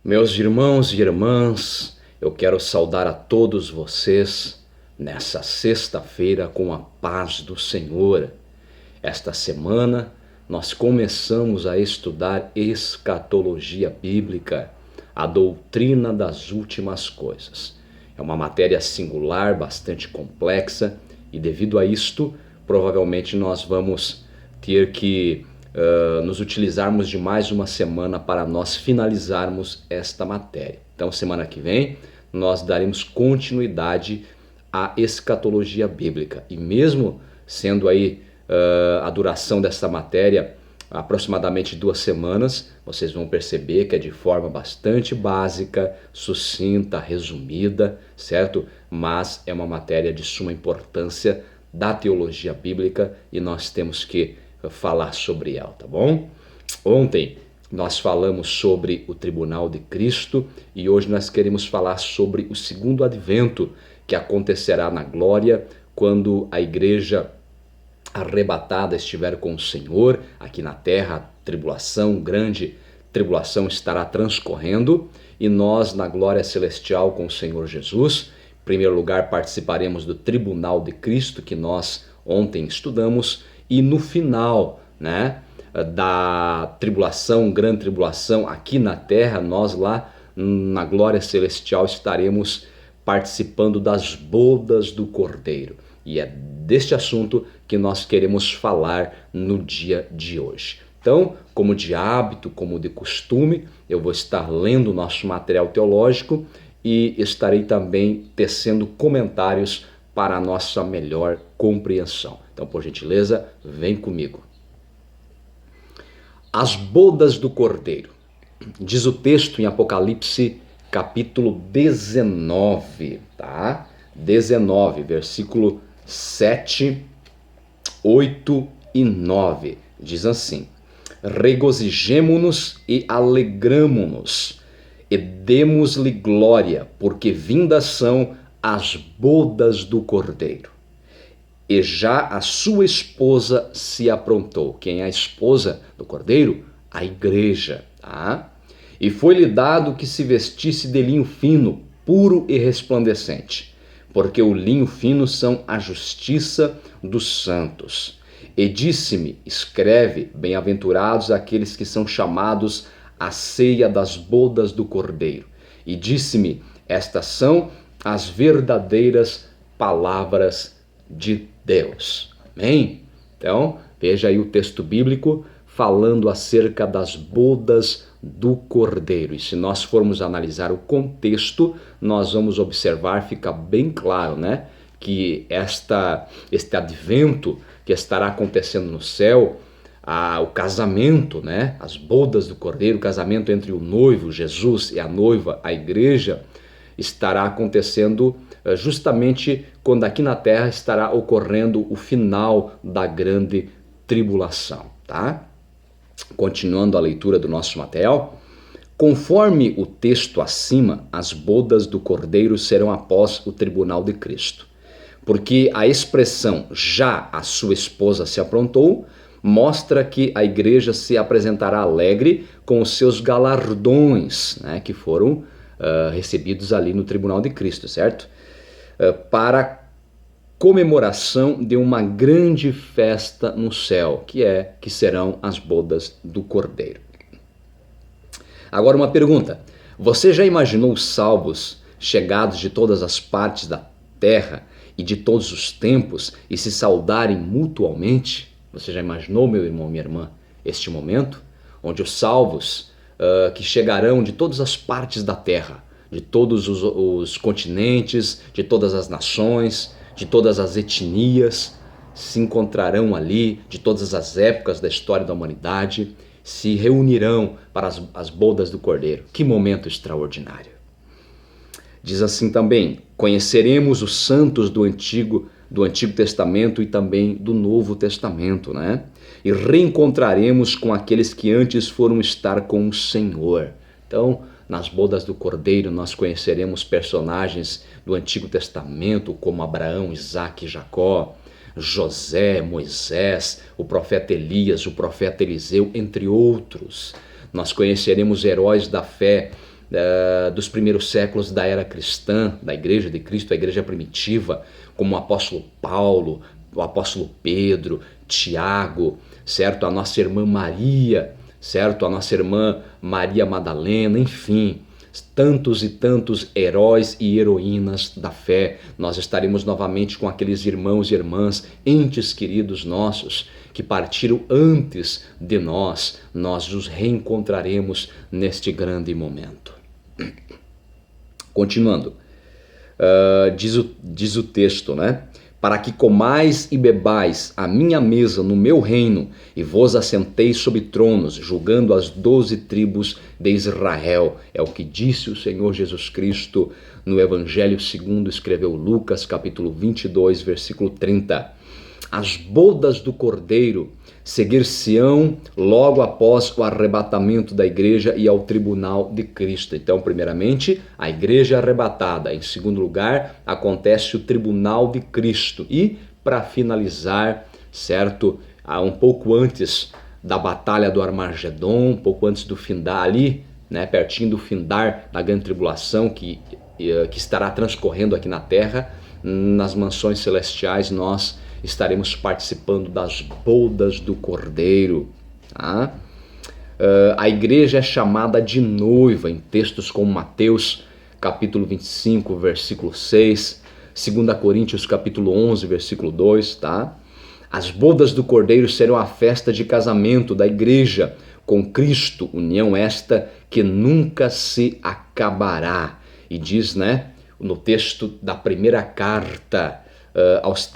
Meus irmãos e irmãs, eu quero saudar a todos vocês nessa sexta-feira com a paz do Senhor. Esta semana nós começamos a estudar escatologia bíblica, a doutrina das últimas coisas. É uma matéria singular, bastante complexa, e devido a isto, provavelmente nós vamos ter que nos utilizarmos de mais uma semana para nós finalizarmos esta matéria. Então, semana que vem, nós daremos continuidade à escatologia bíblica. E mesmo sendo aí a duração dessa matéria aproximadamente 2 semanas, vocês vão perceber que é de forma bastante básica, sucinta, resumida, certo? Mas é uma matéria de suma importância da teologia bíblica e nós temos que falar sobre ela, tá bom? Ontem nós falamos sobre o tribunal de Cristo e hoje nós queremos falar sobre o segundo advento, que acontecerá na glória quando a igreja arrebatada estiver com o Senhor. Aqui na terra a tribulação, grande tribulação estará transcorrendo e nós na glória celestial com o Senhor Jesus. Em primeiro lugar participaremos do tribunal de Cristo que nós ontem estudamos e no final, da tribulação, grande tribulação aqui na terra, nós lá na glória celestial estaremos participando das bodas do Cordeiro. E é deste assunto que nós queremos falar no dia de hoje. Então, como de hábito, como de costume, eu vou estar lendo o nosso material teológico e estarei também tecendo comentários para a nossa melhor compreensão. Então, por gentileza, vem comigo. As bodas do Cordeiro. Diz o texto em Apocalipse, capítulo 19, tá? 19, versículo 7, 8 e 9. Diz assim: regozijemo-nos e alegramo-nos, e demos-lhe glória, porque vindas são as bodas do Cordeiro. E já a sua esposa se aprontou. Quem é a esposa do Cordeiro? A igreja, tá? E foi-lhe dado que se vestisse de linho fino, puro e resplandecente, porque o linho fino são a justiça dos santos. E disse-me, escreve, bem-aventurados aqueles que são chamados à ceia das bodas do Cordeiro. E disse-me, estas são as verdadeiras palavras de Deus. Amém? Então, veja aí o texto bíblico falando acerca das bodas do Cordeiro. E se nós formos analisar o contexto, nós vamos observar, fica bem claro, que este advento que estará acontecendo no céu, o casamento, as bodas do Cordeiro, o casamento entre o noivo, Jesus, e a noiva, a igreja, estará acontecendo justamente quando aqui na terra estará ocorrendo o final da grande tribulação, tá? Continuando a leitura do nosso material, conforme o texto acima, as bodas do Cordeiro serão após o tribunal de Cristo, porque a expressão já a sua esposa se aprontou mostra que a igreja se apresentará alegre com os seus galardões, que foram recebidos ali no tribunal de Cristo, certo? Para comemoração de uma grande festa no céu, que serão as bodas do Cordeiro. Agora uma pergunta: você já imaginou os salvos chegados de todas as partes da terra e de todos os tempos e se saudarem mutuamente? Você já imaginou, meu irmão, minha irmã, este momento onde os salvos que chegarão de todas as partes da terra, de todos os continentes, de todas as nações, de todas as etnias, se encontrarão ali, de todas as épocas da história da humanidade, se reunirão para as bodas do Cordeiro. Que momento extraordinário! Diz assim também: conheceremos os santos do Antigo Testamento e também do Novo Testamento, E reencontraremos com aqueles que antes foram estar com o Senhor. Então, nas bodas do Cordeiro, nós conheceremos personagens do Antigo Testamento, como Abraão, Isaque e Jacó, José, Moisés, o profeta Elias, o profeta Eliseu, entre outros. Nós conheceremos heróis da fé dos primeiros séculos da era cristã, da igreja de Cristo, a igreja primitiva, como o apóstolo Paulo, o apóstolo Pedro, Tiago, certo? A nossa irmã Maria, certo? A nossa irmã Maria Madalena, enfim, tantos e tantos heróis e heroínas da fé. Nós estaremos novamente com aqueles irmãos e irmãs, entes queridos nossos, que partiram antes de nós. Nós os reencontraremos neste grande momento. Continuando, diz o texto, né? Para que comais e bebais a minha mesa no meu reino, e vos assenteis sobre tronos, julgando as 12 tribos de Israel. É o que disse o Senhor Jesus Cristo no Evangelho segundo escreveu Lucas, capítulo 22, versículo 30. As bodas do Cordeiro seguir-se-ão logo após o arrebatamento da igreja e ao tribunal de Cristo. Então, primeiramente, a igreja é arrebatada. Em segundo lugar, acontece o tribunal de Cristo. E, para finalizar, certo, um pouco antes da batalha do Armagedon, um pouco antes do findar ali, né, pertinho do findar da grande tribulação que estará transcorrendo aqui na terra, nas mansões celestiais, nós estaremos participando das bodas do Cordeiro. Tá? A igreja é chamada de noiva em textos como Mateus capítulo 25, versículo 6, 2 Coríntios capítulo 11, versículo 2. Tá? As bodas do Cordeiro serão a festa de casamento da igreja com Cristo, união esta que nunca se acabará. E diz, né, no texto da primeira carta aos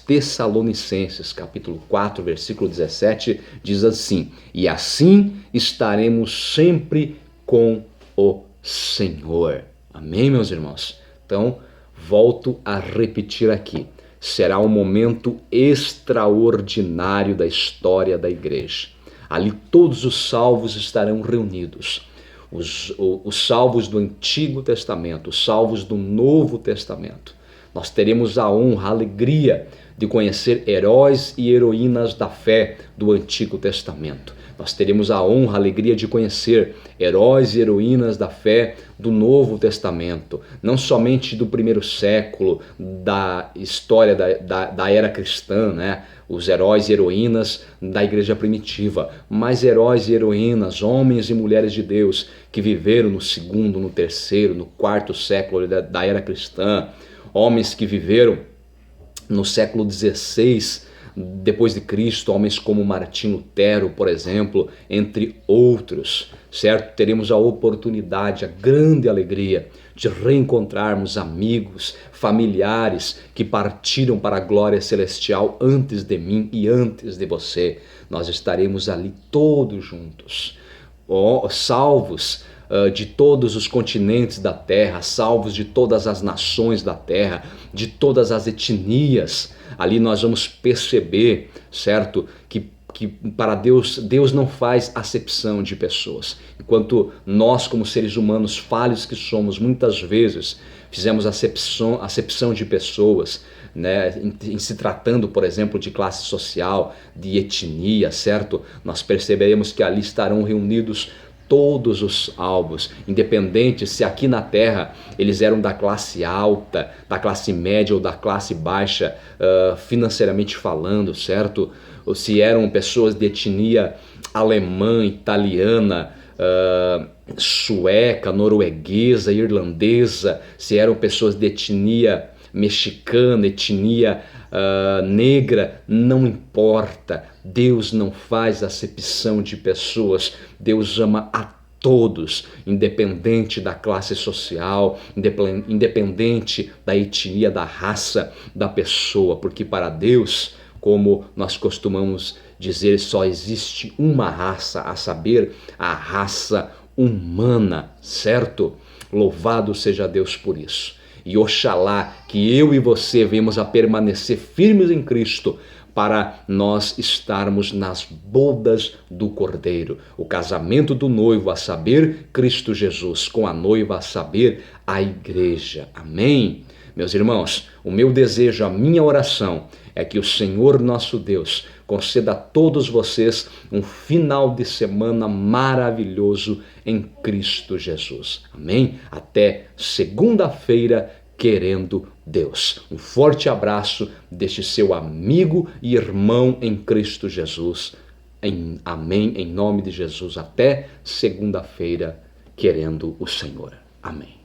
Tessalonicenses, capítulo 4, versículo 17, diz assim: e assim estaremos sempre com o Senhor. Amém, meus irmãos? Então, volto a repetir aqui. Será um momento extraordinário da história da igreja. Ali todos os salvos estarão reunidos. Os salvos do Antigo Testamento, os salvos do Novo Testamento. Nós teremos a honra, a alegria de conhecer heróis e heroínas da fé do Antigo Testamento. Nós teremos a honra, a alegria de conhecer heróis e heroínas da fé do Novo Testamento. Não somente do primeiro século, da história da era cristã, né? Os heróis e heroínas da igreja primitiva, mas heróis e heroínas, homens e mulheres de Deus que viveram no segundo, no terceiro, no quarto século da era cristã. Homens que viveram no século XVI depois de Cristo, homens como Martim Lutero, por exemplo, entre outros, certo? Teremos a oportunidade, a grande alegria de reencontrarmos amigos, familiares que partiram para a glória celestial antes de mim e antes de você. Nós estaremos ali todos juntos, salvos de todos os continentes da terra, salvos de todas as nações da terra, de todas as etnias. Ali nós vamos perceber, certo, que para Deus não faz acepção de pessoas. Enquanto nós, como seres humanos falhos que somos, muitas vezes fizemos acepção de pessoas, né, em se tratando, por exemplo, de classe social, de etnia, certo? Nós perceberemos que ali estarão reunidos todos os salvos, independente se aqui na terra eles eram da classe alta, da classe média ou da classe baixa, financeiramente falando, certo? Ou se eram pessoas de etnia alemã, italiana, sueca, norueguesa, irlandesa, se eram pessoas de etnia mexicana, etnia negra, não importa. Deus não faz acepção de pessoas. Deus ama a todos, independente da classe social, independente da etnia, da raça da pessoa, porque para Deus, como nós costumamos dizer, só existe uma raça, a saber, a raça humana, certo? Louvado seja Deus por isso. E oxalá que eu e você venhamos a permanecer firmes em Cristo para nós estarmos nas bodas do Cordeiro. O casamento do noivo, a saber, Cristo Jesus, com a noiva, a saber, a igreja. Amém? Meus irmãos, o meu desejo, a minha oração é que o Senhor nosso Deus conceda a todos vocês um final de semana maravilhoso em Cristo Jesus. Amém? Até segunda-feira, querendo Deus. Um forte abraço deste seu amigo e irmão em Cristo Jesus. Amém, em nome de Jesus. Até segunda-feira, querendo o Senhor. Amém.